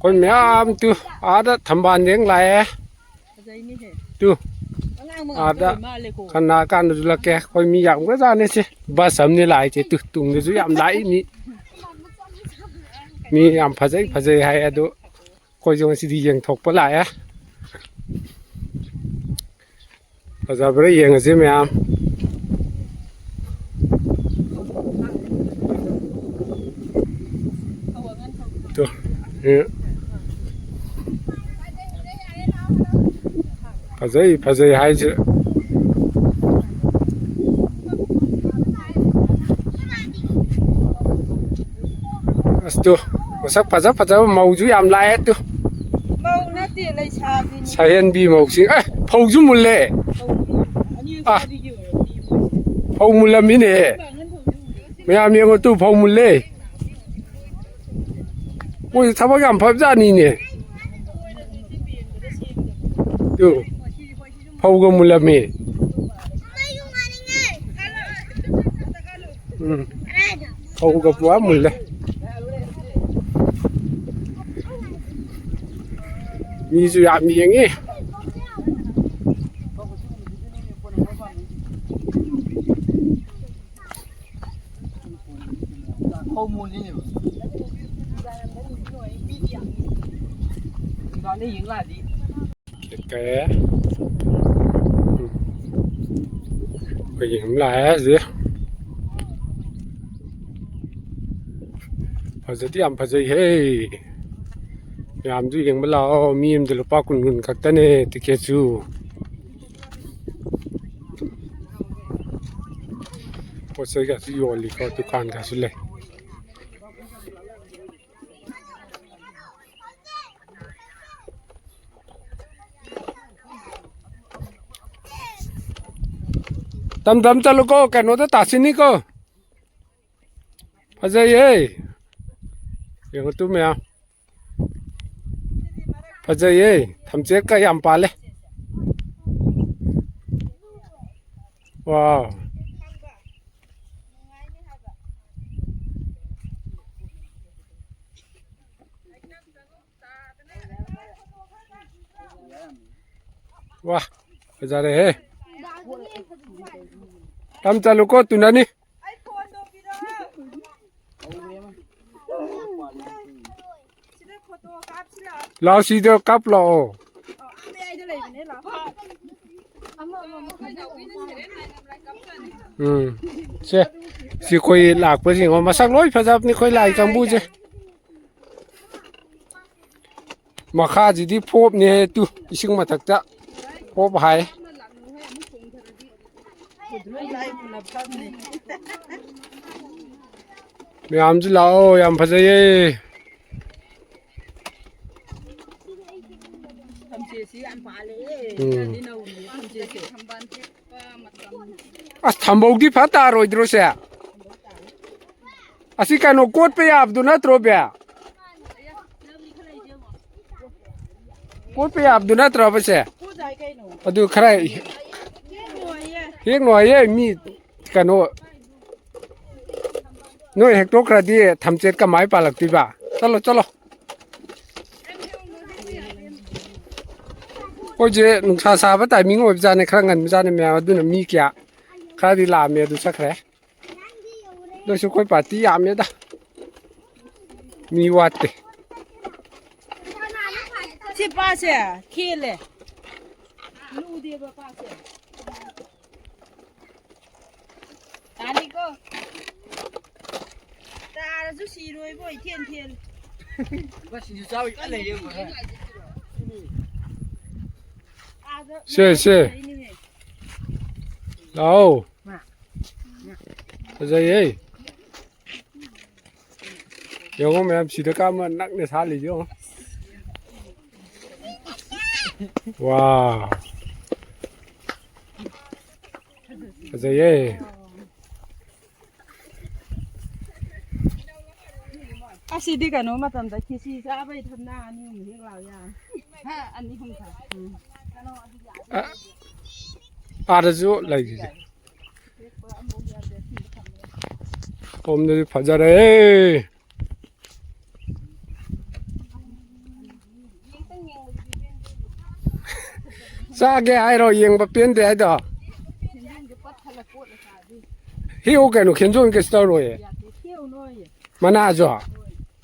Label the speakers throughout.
Speaker 1: คนแม่ตุอาดทำบ้านเลี้ยงไหลตุอาดขณะการดูแลแกคอยมีอย่างก็จะนี่สิบ้านสำนี่หลายเจตุตุงดูยามไหลมียามพัดใจให้ดูคอยจงสิดียังถกปลายพัดใจไปยังสิแม่ตัวพัดใจให้จะตัวสักพัดใจเมาจุยามไหลตัวเมาหน้าตีเลยชาบินใช้เห็นบีเมาสิพอจุมุลเลยพอมุลมินเอไม่เอาเมียก็ตู้พอมุลเลยโอ้ยทำอะไรกันพับจานี่เนี่ยดูพอก็มุลมิพอก็ปัวมุลเลยมีสุยามีอย่างงี้ข้อมูลนี่ตอนนี้ยิงล่ะดิแกไปยิงหลายสิพอจะที่พอจะเฮ้ยยามดูยังไม่รอมีมจะลุป้าคุณกักตันเนติเกจูพอจะก็ที่อยู่ลิก็ตุกานกันสุดเลยตำตะลุก็แกโนตตัดสินนี่ก็พอจะเฮ้ยยังตุ้มเนี่ยพอใจเย่ทำเจ๊ก็ยำปลาเลยว้าวว้าพอใจเลยเฮ้ทำจะลูกก็ตุนนี่เราสีเดียวกับเราเช่สิคุยหลักไปสิงมาสักร้อยพระเจ้านี่คุยหลายจังบูเจมาฆ่าจีที่พบเนี่ยตุชิงมาตักจะพบหายไม่ยามจะเล่ายามพระเจ้าทำบุกที่พัตตาโรยดรเสียอาศัยการโกดไปอาบดูนัดโรเบียโกดไปอาบดูนัดโรเบียเสียอดูใครเฮกหน่อยมีกันโน่ยเฮกโตกระดีทำเจ็ดกับไม้ปลาหลักตีบ้าชลโอ้ยนุ่งชาซาบะแต่มีงบจานในครั้งนั้นจานในแมวดูน่ะมีเกียคราดีลาเมียดูสักแค่โดยสุขอยปาร์ตี้ยามเมียดะมีวัดเต
Speaker 2: สิป้าเสียขี้เลยลูเดียวป้าเสียตานี่ก็ตาจะสีรวยบ่อยเทียน
Speaker 3: ว่าสิเจ้าอะไรเยอะกว่า
Speaker 1: เช่เราพอใจเย่ยังก็ไม่ทำสิ่งที่ข้ามันนักในท่าเลยจ้ะว้าวพอใจเย่
Speaker 2: อาชีพดีกันเนาะมาทำแต่ขี้ซีซาไปทำหน้านี่มันเรียกเราอย่างอันนี้ของเขา
Speaker 1: อาจจะอะไรกันผมเนี่ยพอใจเลย ꯆꯥꯒꯦ ꯍꯥꯏꯔꯣ ꯌꯦꯡꯕ ꯄꯦꯟꯗꯦ ꯍꯥꯏꯗꯣ ꯍꯦꯛꯎ ꯀꯩꯅꯣ ꯈꯦꯟꯖꯣꯡ ꯀꯩꯁꯨ ꯇꯧꯔꯣꯏꯌꯦ ꯃꯅꯥꯁꯨ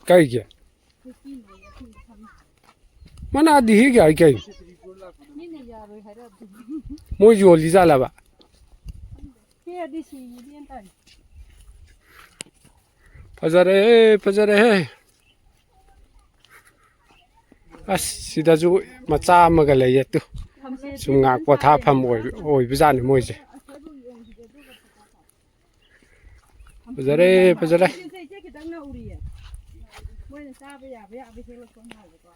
Speaker 1: ꯀꯩꯒꯤ ꯃꯅꯥꯗꯤ ꯍꯦꯛ ꯌꯥꯏ ꯀꯩꯅꯣ ꯃꯣꯏ ꯌꯣꯜꯂꯤ ꯖꯥꯠꯂꯕ ꯐꯖꯔꯦ ꯐꯖꯔꯦꯍꯦ ꯑꯁ ꯁꯤꯗꯁꯨ ꯃꯆꯥ ꯑꯃꯒ ꯂꯩꯌꯦ ꯇꯨ ꯁꯨꯝ ꯉꯥꯛ ꯄꯣꯊꯥꯐꯝ ꯑꯣꯏꯕꯖꯥꯠꯅꯤ ꯃꯣꯏꯁꯦ ꯐꯖꯔꯦ ꯐꯖꯔꯦ
Speaker 2: ꯃꯣꯏꯅ ꯆꯥꯕ ꯌꯥꯕ ꯍꯦꯛꯂꯛꯄ ꯃꯥꯜꯂꯦꯀꯣ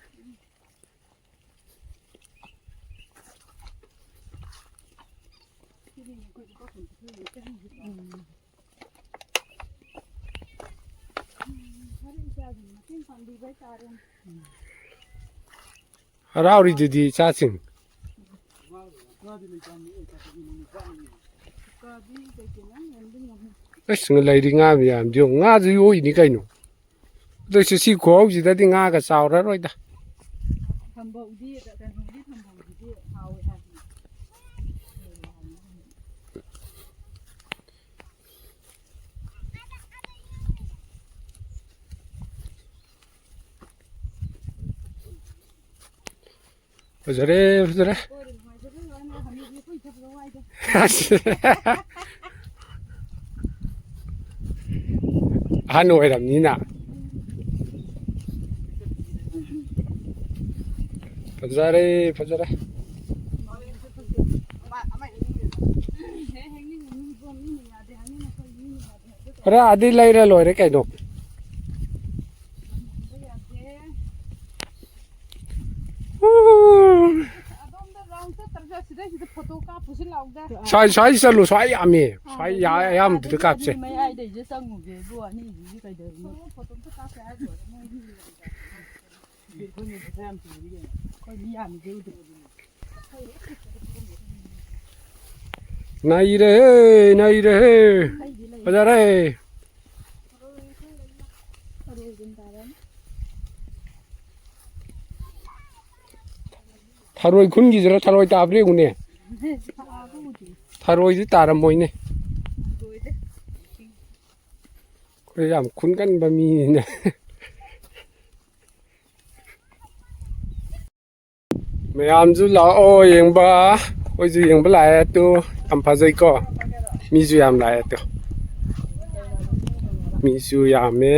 Speaker 1: ꯍꯔꯥꯎꯔꯤꯗꯨꯗꯤ ꯏꯆꯥꯁꯤꯡ ꯑꯁ ꯂꯩꯔꯤ ꯉꯥ ꯃꯌꯥꯝꯗꯤ ꯉꯥꯁꯨ ꯌꯣꯛꯏꯅꯤ ꯀꯩꯅꯣ ꯑꯗꯨꯏꯁꯨ ꯁꯤ ꯈꯨꯍꯧꯁꯤꯗꯗꯤ ꯉꯥꯒ ꯆꯥꯎꯔꯔꯣꯏꯗ
Speaker 2: ꯊꯝꯕꯧꯗꯤ ꯀꯩꯅꯣꯒꯤ ꯊꯝꯕꯧꯗꯨꯗꯤ ꯍꯥꯎꯋꯦ ꯍꯥꯏꯕꯅꯤ
Speaker 1: ꯐꯖꯔꯦ ꯐꯖꯔꯦ ꯑꯍꯟ ꯑꯣꯏꯔꯝꯅꯤꯅ ꯐꯖꯔꯦ ꯐꯖꯔꯦ ꯈꯔ ꯑꯗꯤ ꯂꯩꯔ ꯂꯣꯏꯔꯦ ꯀꯩꯅꯣ ꯁ꯭ꯋꯥꯏ ꯆꯠꯂꯨ ꯁ꯭ꯋꯥꯏ ꯌꯥꯝꯃꯤ ꯁ꯭ꯋꯥꯏ ꯑꯌꯥꯝꯕꯗꯨꯗ ꯀꯥꯞꯁꯦ
Speaker 2: ꯃꯌꯥꯏꯗꯩꯁꯦ ꯆꯪꯉꯨꯒꯦꯕꯨ ꯑꯅꯤꯁꯤꯗꯤ ꯀꯩꯗꯧꯔꯤꯅꯣ ꯐꯣꯇꯣ ꯑꯝꯇ ꯀꯥꯞꯁꯦ ꯍꯥꯏꯗꯣꯏꯔꯦ ꯑꯩꯈꯣꯏ ꯃꯤ ꯌꯥꯝꯃꯤꯁꯦ ꯎꯗꯦ
Speaker 1: ꯅꯩꯔꯦꯍꯦ ꯅꯩꯔꯦꯍꯦ ꯐꯖꯔꯦ ꯊꯔꯣꯏ ꯈꯨꯟꯒꯤꯁꯤꯔꯣ ꯊꯔꯣꯏ ꯇꯥꯕ꯭ꯔꯥ ꯌꯦꯡꯉꯨꯅꯦ ꯊꯔꯣꯏꯗꯤ ꯇꯥꯔꯝꯃꯣꯏꯅꯦ ꯑꯩꯈꯣꯏ ꯌꯥꯝ ꯈꯨꯟꯒꯟꯕ ꯃꯤꯅꯤꯅ ꯃꯌꯥꯝꯁꯨ ꯂꯥꯛꯑꯣ ꯌꯦꯡꯕ ꯑꯩꯈꯣꯏꯁꯨ ꯌꯦꯡꯕ ꯂꯥꯛꯑꯦ ꯇꯨ ꯌꯥꯝ ꯐꯖꯩꯀꯣ ꯃꯤꯁꯨ ꯌꯥꯝ ꯂꯥꯛꯑꯦ ꯇꯨ ꯃꯤꯁꯨ ꯌꯥꯝꯃꯦ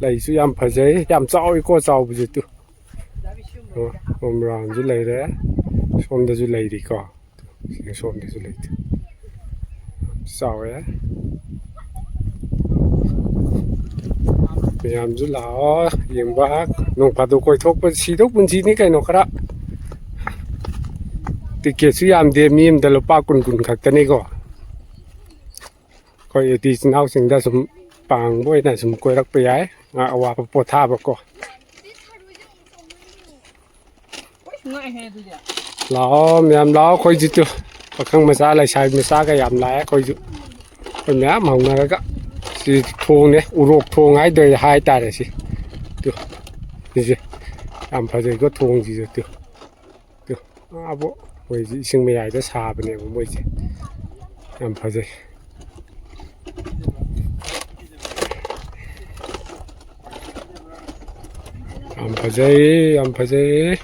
Speaker 1: ꯂꯩꯁꯨ ꯌꯥꯝ ꯐꯖꯩ ꯌꯥꯝ ꯆꯥꯎꯏꯀꯣ ꯆꯥꯎꯕꯁꯦ ꯇꯨ ꯀꯣꯝꯔꯥꯡꯁꯨ ꯂꯩꯔꯦ ꯁꯣꯝꯗꯁꯨ ꯂꯩꯔꯤꯀꯣ ꯁꯣꯝꯗꯁꯨ ꯂꯩꯇꯦ ꯆꯥꯎꯋꯦ ꯃꯌꯥꯝꯁꯨ ꯂꯥꯛꯑꯣ ꯌꯦꯡꯕ ꯅꯣꯡ ꯐꯥꯗꯣꯛ ꯀꯣꯏꯊꯣꯛꯄ ꯁꯤꯗꯧ ꯄꯨꯟꯁꯤꯅꯤ ꯀꯩꯅꯣ ꯈꯔ ꯇꯤꯛꯀꯦꯠꯁꯨ ꯌꯥꯝꯗꯦ ꯃꯤ ꯑꯃꯗ ꯂꯨꯄꯥ 10 ꯈꯛꯇꯅꯤꯀꯣ ꯑꯩꯈꯣꯏ ꯏꯆꯤꯜ ꯏꯅꯥꯎꯁꯤꯡꯗ ꯁꯨꯝ ꯄꯥꯡꯕ ꯑꯣꯏꯅ ꯁꯨꯝ ꯀꯣꯏꯔꯛꯄ ꯌꯥꯏ ꯉꯥ ꯑꯋꯥꯕ ꯄꯣꯊꯥꯕꯀꯣ ꯂꯥꯛꯑꯣ ꯃꯌꯥꯝ ꯂꯥꯛꯑꯣ ꯑꯩꯈꯣꯏꯁꯨ ꯄꯥꯈꯪ ꯃꯆꯥ ꯂꯩꯁꯥꯕꯤ ꯃꯆꯥꯒ ꯌꯥꯝ ꯂꯥꯛꯑꯦ ꯑꯩꯈꯣꯏꯁꯨ ꯑꯩꯈꯣꯏ ꯃꯌꯥꯝ ꯍꯧꯅꯔꯒ ꯁꯤ ꯊꯣꯡꯅꯦ ꯎꯔꯣꯛ ꯊꯣꯡ ꯍꯥꯏꯇꯥꯔꯦ ꯁꯤꯁꯦ ꯌꯥꯝ ꯐꯖꯩꯀꯣ ꯊꯣꯡꯁꯤꯁꯨ ꯑꯕꯣ ꯃꯣꯏꯁꯤ ꯏꯁꯤꯡ ꯃꯌꯥꯏꯗ ꯁꯥꯕꯅꯦꯕ ꯃꯣꯏꯁꯦ ꯌꯥꯝ ꯐꯖꯩ ꯌꯥꯝ ꯐꯖꯩ ꯌꯥꯝ ꯐꯖꯩ